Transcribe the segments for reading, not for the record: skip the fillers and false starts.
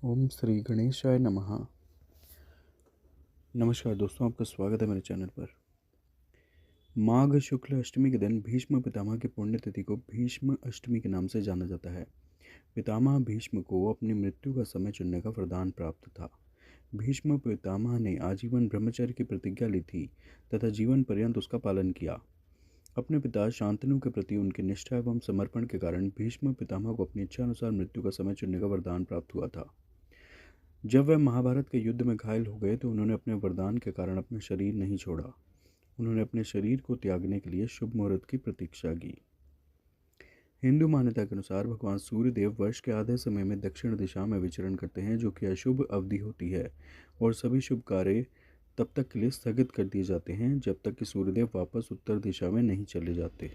ओम श्री गणेशाय नमः। नमस्कार दोस्तों, आपका स्वागत है मेरे चैनल पर। माघ शुक्ल अष्टमी के दिन भीष्म पितामह की पुण्यतिथि को भीष्म अष्टमी के नाम से जाना जाता है। पितामह भीष्म को अपनी मृत्यु का समय चुनने का वरदान प्राप्त था। भीष्म पितामह ने आजीवन ब्रह्मचर्य की प्रतिज्ञा ली थी तथा जीवन पर्यंत उसका पालन किया। अपने पिता शांतनु के प्रति उनकी निष्ठा एवं समर्पण के कारण भीष्म पितामह को अपनी इच्छा अनुसार मृत्यु का समय चुनने का वरदान प्राप्त हुआ था। जब वह महाभारत के युद्ध में घायल हो गए तो उन्होंने अपने वरदान के कारण अपना शरीर नहीं छोड़ा। उन्होंने अपने शरीर को त्यागने के लिए शुभ मुहूर्त की प्रतीक्षा की। हिंदू मान्यता के अनुसार भगवान सूर्य देव वर्ष के आधे समय में दक्षिण दिशा में विचरण करते हैं, जो कि अशुभ अवधि होती है और सभी शुभ कार्य तब तक के लिए स्थगित कर दिए जाते हैं जब तक कि सूर्यदेव वापस उत्तर दिशा में नहीं चले जाते।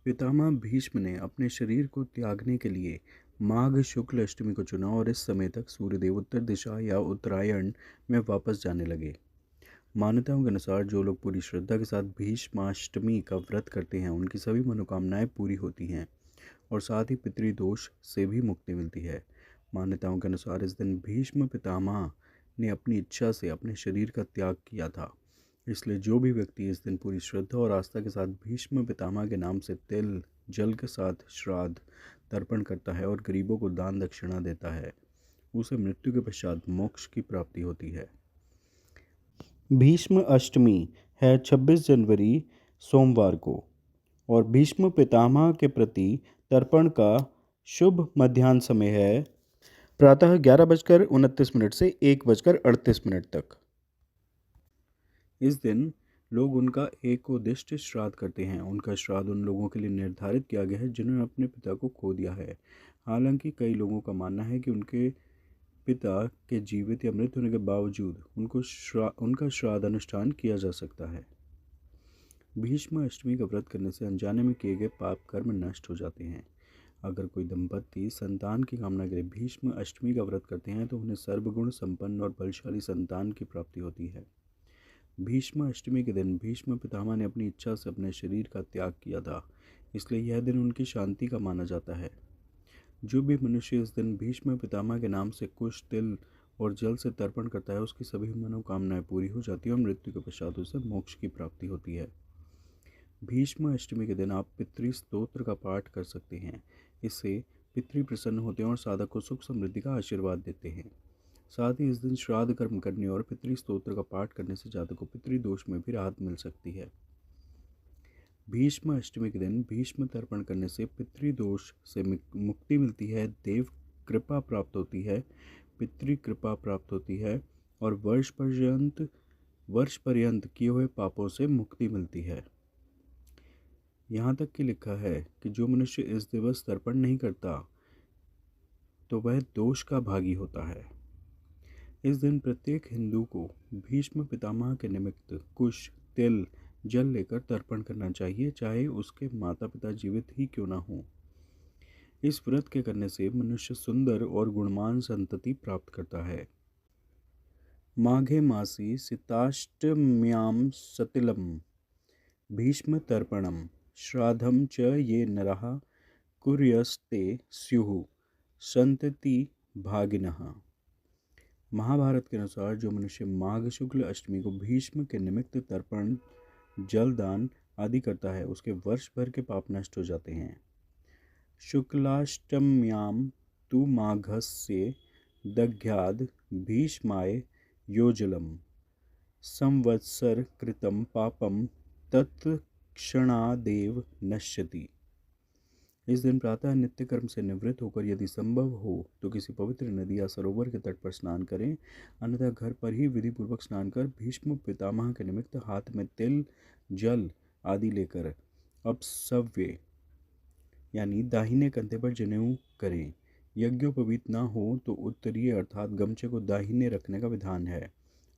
पितामह भीष्म ने अपने शरीर को त्यागने के लिए माघ शुक्ल अष्टमी को चुना और इस समय तक सूर्यदेव उत्तर दिशा या उत्तरायण में वापस जाने लगे। मान्यताओं के अनुसार जो लोग पूरी श्रद्धा के साथ भीष्माष्टमी का व्रत करते हैं उनकी सभी मनोकामनाएं पूरी होती हैं और साथ ही पितृदोष से भी मुक्ति मिलती है। मान्यताओं के अनुसार इस दिन भीष्म पितामह ने अपनी इच्छा से अपने शरीर का त्याग किया था, इसलिए जो भी व्यक्ति इस दिन पूरी श्रद्धा और आस्था के साथ भीष्म पितामह के नाम से तिल जल के साथ श्राद्ध तर्पण करता है और गरीबों को दान दक्षिणा देता है, उसे मृत्यु के पश्चात मोक्ष की प्राप्ति होती है। भीष्म अष्टमी है 26 जनवरी सोमवार को और भीष्म पितामह के प्रति तर्पण का शुभ मध्याह्न समय है प्रातः 11:29 से 1:38 तक। इस दिन लोग उनका एकोदिष्ट श्राद्ध करते हैं। उनका श्राद्ध उन लोगों के लिए निर्धारित किया गया है जिन्होंने अपने पिता को खो दिया है। हालांकि कई लोगों का मानना है कि उनके पिता के जीवित या मृत होने के बावजूद उनका श्राद्ध अनुष्ठान किया जा सकता है। भीष्म अष्टमी का व्रत करने से अनजाने में किए गए पाप कर्म नष्ट हो जाते हैं। अगर कोई दंपति संतान की कामना के लिए भीष्म अष्टमी का व्रत करते हैं तो उन्हें सर्वगुण संपन्न और बलशाली संतान की प्राप्ति होती है। भीष्म अष्टमी के दिन भीष्म पितामह ने अपनी इच्छा से अपने शरीर का त्याग किया था, इसलिए यह दिन उनकी शांति का माना जाता है। जो भी मनुष्य इस दिन भीष्म पितामह के नाम से कुश तिल और जल से तर्पण करता है उसकी सभी मनोकामनाएं पूरी हो जाती है और मृत्यु के पश्चात उसे मोक्ष की प्राप्ति होती है। भीष्म अष्टमी के दिन आप पितृ स्तोत्र का पाठ कर सकते हैं। इससे पितृ प्रसन्न होते हैं और साधक को सुख समृद्धि का आशीर्वाद देते हैं। साथ ही इस दिन श्राद्ध कर्म करने और पितृ स्तोत्र का पाठ करने से जातक को पितृदोष में भी राहत मिल सकती है। भीष्म अष्टमी के दिन भीष्म तर्पण करने से पितृदोष से मुक्ति मिलती है, देव कृपा प्राप्त होती है, पितृ कृपा प्राप्त होती है और वर्ष पर्यंत किए हुए पापों से मुक्ति मिलती है। यहाँ तक कि लिखा है कि जो मनुष्य इस दिवस तर्पण नहीं करता तो वह दोष का भागी होता है। इस दिन प्रत्येक हिंदू को भीष्म पितामह के निमित्त कुश तिल जल लेकर तर्पण करना चाहिए, चाहे उसके माता पिता जीवित ही क्यों ना हो। इस व्रत के करने से मनुष्य सुंदर और गुणवान संतति प्राप्त करता है। माघे मासी सिताष्टम्यां सतिलम भीष्म तर्पणम श्राद्धम च ये नरः कुर्यस्ते स्युः संतति भागिनः। महाभारत के अनुसार जो मनुष्य माघ शुक्ल अष्टमी को भीष्म के निमित्त तर्पण जलदान आदि करता है उसके वर्ष भर के पाप नष्ट हो जाते हैं। शुक्लाष्टम्यां तु माघस्य दग्ध्याद् भीष्माय योजलम संवत्सर कृतं पापम तत्क्षणादेव नश्यति। इस दिन प्रातः नित्य कर्म से निवृत्त होकर यदि संभव हो तो किसी पवित्र नदी या सरोवर के तट पर स्नान करें, अन्यथा घर पर ही विधि पूर्वक स्नान कर भीष्म पितामह के निमित्त हाथ में तिल जल आदि लेकर अपसव्य यानी दाहिने कंधे पर जनेऊ करें। यज्ञोपवीत न हो तो उत्तरीय अर्थात गमछे को दाहिने रखने का विधान है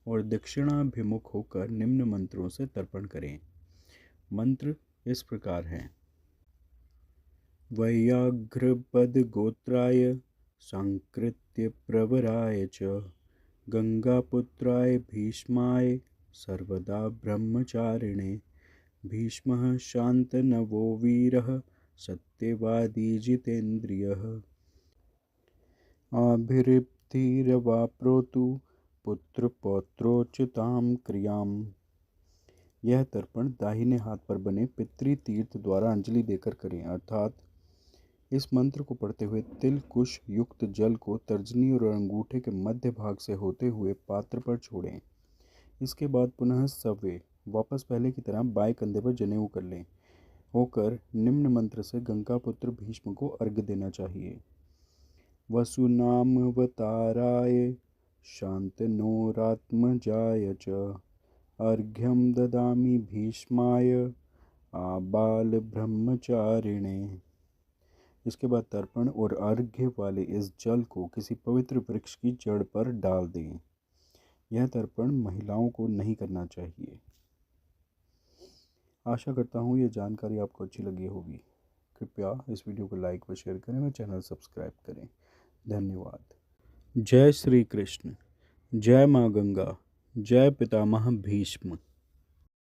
और दक्षिणाभिमुख होकर निम्न मंत्रों से तर्पण करें। मंत्र इस प्रकार हैं। वैयाघ्रपदगोत्राय सांकृत्य प्रवराय च गंगापुत्राय भीष्माय सर्वदा ब्रह्मचारिणे भीष्मः शान्तनवो वीरः सत्यवादी जितेन्द्रियः। आभिरिप्तिरवाप्नोतु पुत्र पौत्रोचितां क्रियाम। यह तर्पण दाहिने हाथ पर बने पितृ तीर्थ द्वारा अंजलि देकर करें, अर्थात इस मंत्र को पढ़ते हुए तिल कुश युक्त जल को तर्जनी और अंगूठे के मध्य भाग से होते हुए पात्र पर छोड़ें। इसके बाद पुनः सव्य वापस पहले की तरह बाएं कंधे पर जनेऊ कर लें होकर निम्न मंत्र से गंगापुत्र भीष्म को अर्घ्य देना चाहिए। वसुनामवताराय शान्तनोरात्मजाय च अर्घ्यं ददामि भीष्माय आबाल ब्रह्मचारिणे। इसके बाद तर्पण और अर्घ्य वाले इस जल को किसी पवित्र वृक्ष की जड़ पर डाल दें। यह तर्पण महिलाओं को नहीं करना चाहिए। आशा करता हूँ ये जानकारी आपको अच्छी लगी होगी। कृपया इस वीडियो को लाइक व शेयर करें व चैनल सब्सक्राइब करें। धन्यवाद। जय श्री कृष्ण। जय माँ गंगा। जय पितामह भीष्म।